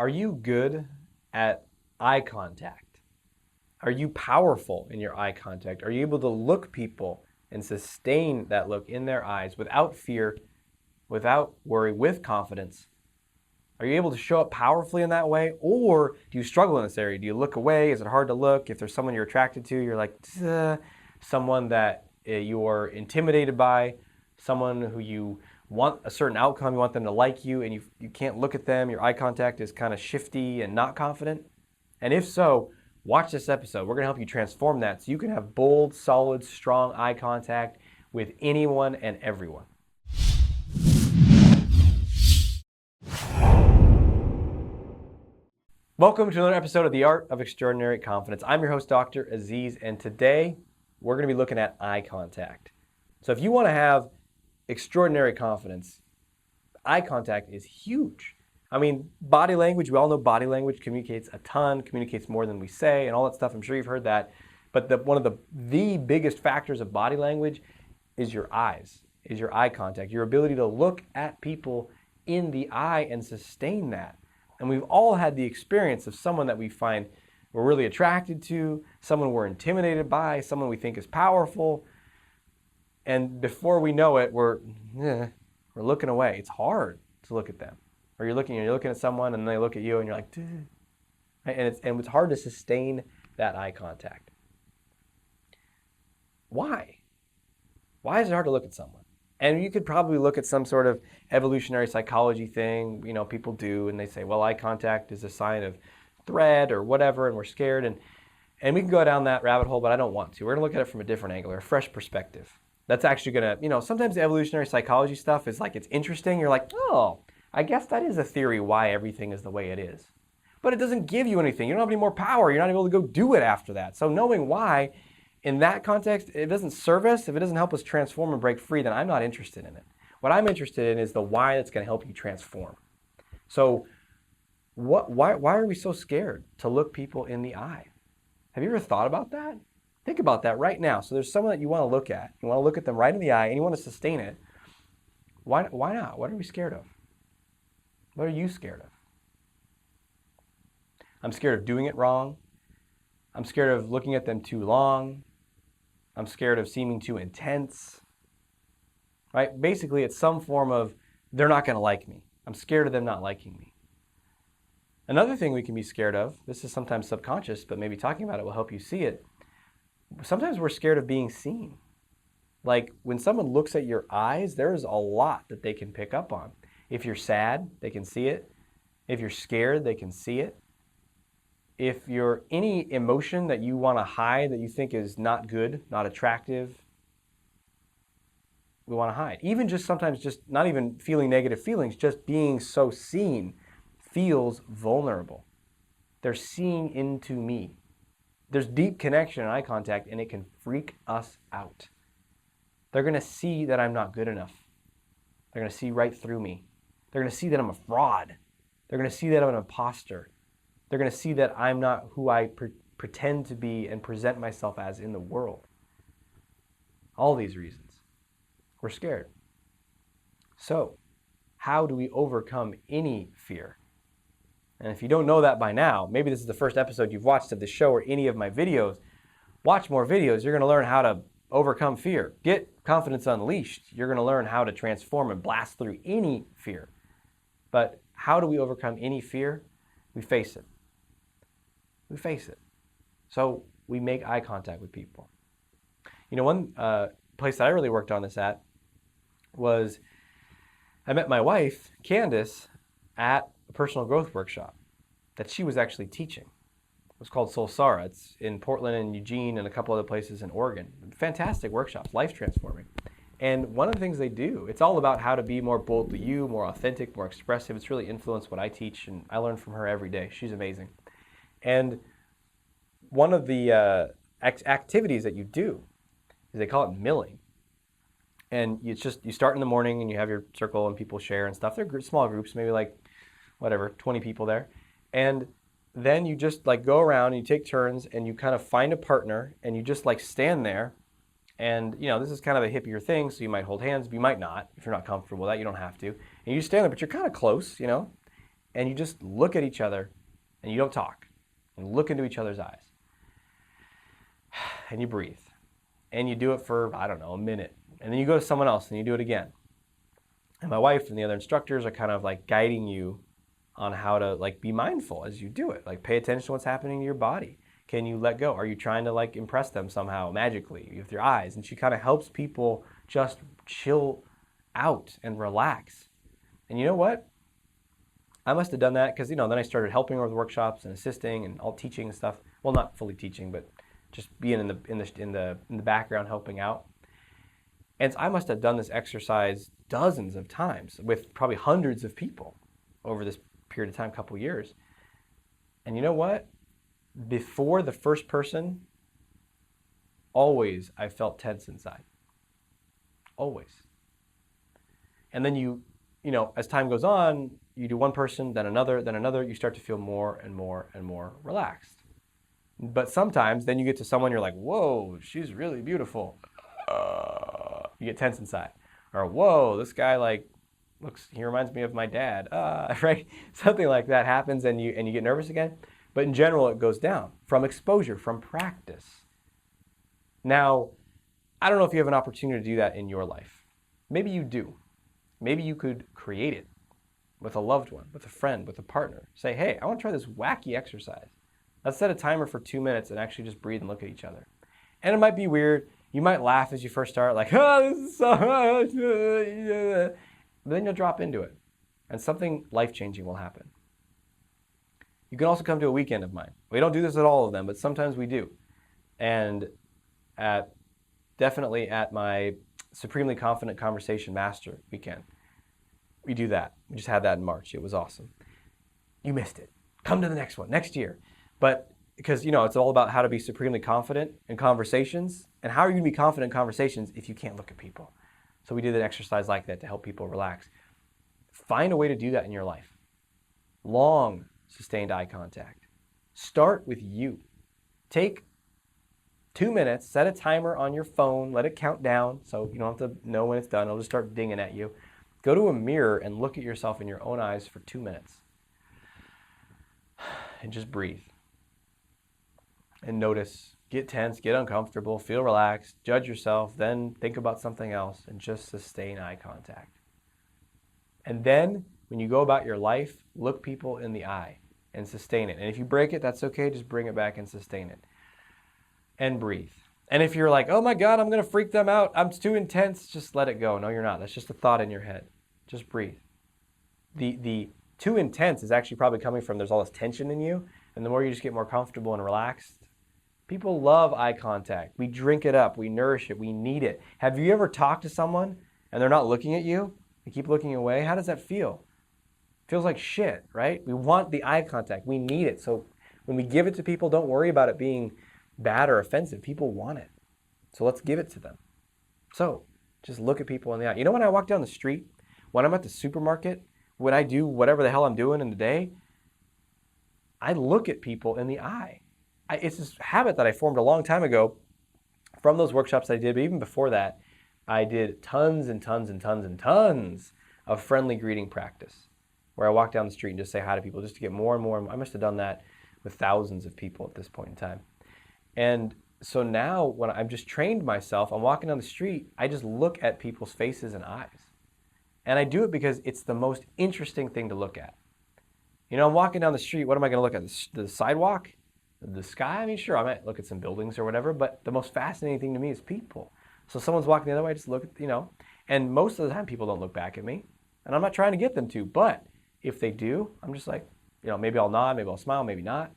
Are you good at eye contact? Are you powerful in your eye contact? Are you able to look people and sustain that look in their eyes without fear, without worry, with confidence? Are you able to show up powerfully in that way? Or do you struggle in this area? Do you look away? Is it hard to look? If there's someone you're attracted to, you're like, someone that you're intimidated by, someone who you want a certain outcome, you want them to like you, and you can't look at them, your eye contact is kind of shifty and not confident? And if so, watch this episode. We're going to help you transform that so you can have bold, solid, strong eye contact with anyone and everyone. Welcome to another episode of The Art of Extraordinary Confidence. I'm your host, Dr. Aziz, and today we're going to be looking at eye contact. So if you want to have extraordinary confidence, eye contact is huge. I mean, body language, we all know body language communicates a ton, communicates more than we say, and all that stuff. I'm sure you've heard that. But one of the biggest factors of body language is your eyes, is your eye contact, your ability to look at people in the eye and sustain that. And we've all had the experience of someone that we find we're really attracted to, someone we're intimidated by, someone we think is powerful. And before we know it, we're looking away. It's hard to look at them. Or you're looking at someone and they look at you and you're like, duh. And it's hard to sustain that eye contact. Why? Why is it hard to look at someone? And you could probably look at some sort of evolutionary psychology thing, people do, and they say, well, eye contact is a sign of threat or whatever, and we're scared. And we can go down that rabbit hole, but I don't want to. We're going to look at it from a different angle, or a fresh perspective. That's actually going to, sometimes the evolutionary psychology stuff is like, it's interesting. You're like, oh, I guess that is a theory why everything is the way it is. But it doesn't give you anything. You don't have any more power. You're not able to go do it after that. So knowing why, in that context, it doesn't serve us. If it doesn't help us transform and break free, then I'm not interested in it. What I'm interested in is the why that's going to help you transform. So why are we so scared to look people in the eye? Have you ever thought about that? Think about that right now. So there's someone that you want to look at. You want to look at them right in the eye, and you want to sustain it. Why not? What are we scared of? What are you scared of? I'm scared of doing it wrong. I'm scared of looking at them too long. I'm scared of seeming too intense. Right? Basically, it's some form of, they're not going to like me. I'm scared of them not liking me. Another thing we can be scared of, this is sometimes subconscious, but maybe talking about it will help you see it. Sometimes we're scared of being seen. Like when someone looks at your eyes, there's a lot that they can pick up on. If you're sad, they can see it. If you're scared, they can see it. If you're any emotion that you want to hide that you think is not good, not attractive, we want to hide. Even just sometimes just not even feeling negative feelings, just being so seen feels vulnerable. They're seeing into me. There's deep connection and eye contact, and it can freak us out. They're going to see that I'm not good enough. They're going to see right through me. They're going to see that I'm a fraud. They're going to see that I'm an imposter. They're going to see that I'm not who I pretend to be and present myself as in the world. All these reasons. We're scared. So, how do we overcome any fear? And if you don't know that by now, maybe this is the first episode you've watched of this show or any of my videos. Watch more videos. You're going to learn how to overcome fear. Get confidence unleashed. You're going to learn how to transform and blast through any fear. But how do we overcome any fear? We face it. We face it. So we make eye contact with people. One place that I really worked on this at was I met my wife, Candace, at a personal growth workshop that she was actually teaching. It was called Soulsara. It's in Portland and Eugene and a couple other places in Oregon. Fantastic workshops, life transforming. And one of the things they do, it's all about how to be more boldly you, more authentic, more expressive. It's really influenced what I teach, and I learn from her every day. She's amazing. And one of the activities that you do is they call it milling. And you start in the morning and you have your circle and people share and stuff. They're small groups, maybe like 20 people there. And then you just go around and you take turns and you kind of find a partner and you just stand there. And this is kind of a hippier thing, so you might hold hands, but you might not. If you're not comfortable with that, you don't have to. And you just stand there, but you're kind of close, and you just look at each other and you don't talk. And look into each other's eyes. And you breathe. And you do it for, I don't know, a minute. And then you go to someone else and you do it again. And my wife and the other instructors are kind of like guiding you on how to like be mindful as you do it. Like pay attention to what's happening to your body. Can you let go? Are you trying to like impress them somehow magically with your eyes? And she kind of helps people just chill out and relax. And you know what? I must have done that because, then I started helping her with workshops and assisting and all teaching and stuff. Well, not fully teaching, but just being in the background helping out. And I must have done this exercise dozens of times with probably hundreds of people over this period of time, couple years. And you know what? Before the first person, always I felt tense inside. Always. And then you as time goes on, you do one person, then another, you start to feel more and more and more relaxed. But sometimes then you get to someone, you're like, whoa, she's really beautiful. You get tense inside. Or, whoa, this guy he reminds me of my dad. Right? Something like that happens and you get nervous again. But in general, it goes down from exposure, from practice. Now, I don't know if you have an opportunity to do that in your life. Maybe you do. Maybe you could create it with a loved one, with a friend, with a partner. Say, hey, I want to try this wacky exercise. Let's set a timer for 2 minutes and actually just breathe and look at each other. And it might be weird. You might laugh as you first start, like, oh, this is so hard. But then you'll drop into it, and something life-changing will happen. You can also come to a weekend of mine. We don't do this at all of them, but sometimes we do. And definitely at my Supremely Confident Conversation Master weekend, we do that. We just had that in March. It was awesome. You missed it. Come to the next one, next year. But because, it's all about how to be supremely confident in conversations. And how are you going to be confident in conversations if you can't look at people? So we did an exercise like that to help people relax. Find a way to do that in your life. Long, sustained eye contact. Start with you. Take 2 minutes, set a timer on your phone, let it count down so you don't have to know when it's done. It'll just start dinging at you. Go to a mirror and look at yourself in your own eyes for 2 minutes. And just breathe. And notice, get tense, get uncomfortable, feel relaxed, judge yourself, then think about something else and just sustain eye contact. And then when you go about your life, look people in the eye and sustain it. And if you break it, that's okay, just bring it back and sustain it. And breathe. And if you're like, oh my God, I'm going to freak them out, it's too intense, just let it go. No, you're not. That's just a thought in your head. Just breathe. The too intense is actually probably coming from there's all this tension in you, and the more you just get more comfortable and relaxed. People love eye contact. We drink it up. We nourish it. We need it. Have you ever talked to someone and they're not looking at you? They keep looking away. How does that feel? It feels like shit, right? We want the eye contact. We need it. So when we give it to people, don't worry about it being bad or offensive. People want it. So let's give it to them. So just look at people in the eye. When I walk down the street, when I'm at the supermarket, when I do whatever the hell I'm doing in the day, I look at people in the eye. It's this habit that I formed a long time ago from those workshops I did, but even before that, I did tons and tons and tons and tons of friendly greeting practice, where I walk down the street and just say hi to people just to get more and more. I must have done that with thousands of people at this point in time. And so now when I've just trained myself, I'm walking down the street, I just look at people's faces and eyes. And I do it because it's the most interesting thing to look at. I'm walking down the street, what am I going to look at? The sidewalk? The sky? Sure, I might look at some buildings or whatever, but the most fascinating thing to me is people. So someone's walking the other way, I just look at, and most of the time people don't look back at me. And I'm not trying to get them to, but if they do, I'm just like, maybe I'll nod, maybe I'll smile, maybe not.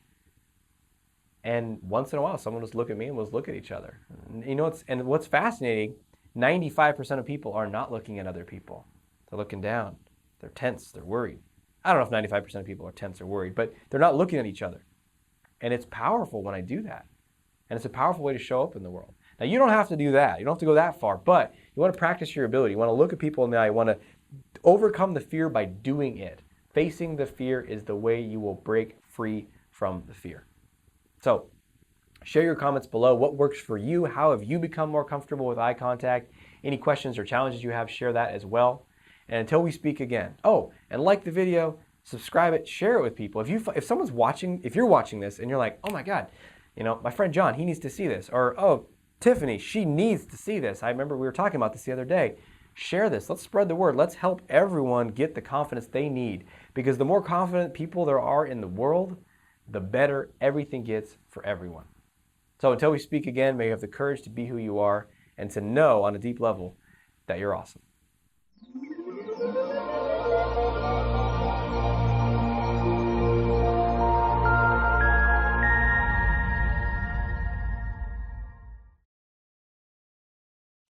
And once in a while, someone will just look at me and we'll just look at each other. And what's fascinating, 95% of people are not looking at other people. They're looking down. They're tense. They're worried. I don't know if 95% of people are tense or worried, but they're not looking at each other. And it's powerful when I do that. And it's a powerful way to show up in the world. Now, you don't have to do that. You don't have to go that far, but you want to practice your ability. You want to look at people in the eye. You want to overcome the fear by doing it. Facing the fear is the way you will break free from the fear. So, share your comments below. What works for you? How have you become more comfortable with eye contact? Any questions or challenges you have, share that as well. And until we speak again. Oh, and like the video, subscribe it, share it with people. If someone's watching, if you're watching this and you're like, oh my God, my friend John, he needs to see this. Or, oh, Tiffany, she needs to see this. I remember we were talking about this the other day. Share this. Let's spread the word. Let's help everyone get the confidence they need. Because the more confident people there are in the world, the better everything gets for everyone. So until we speak again, may you have the courage to be who you are and to know on a deep level that you're awesome.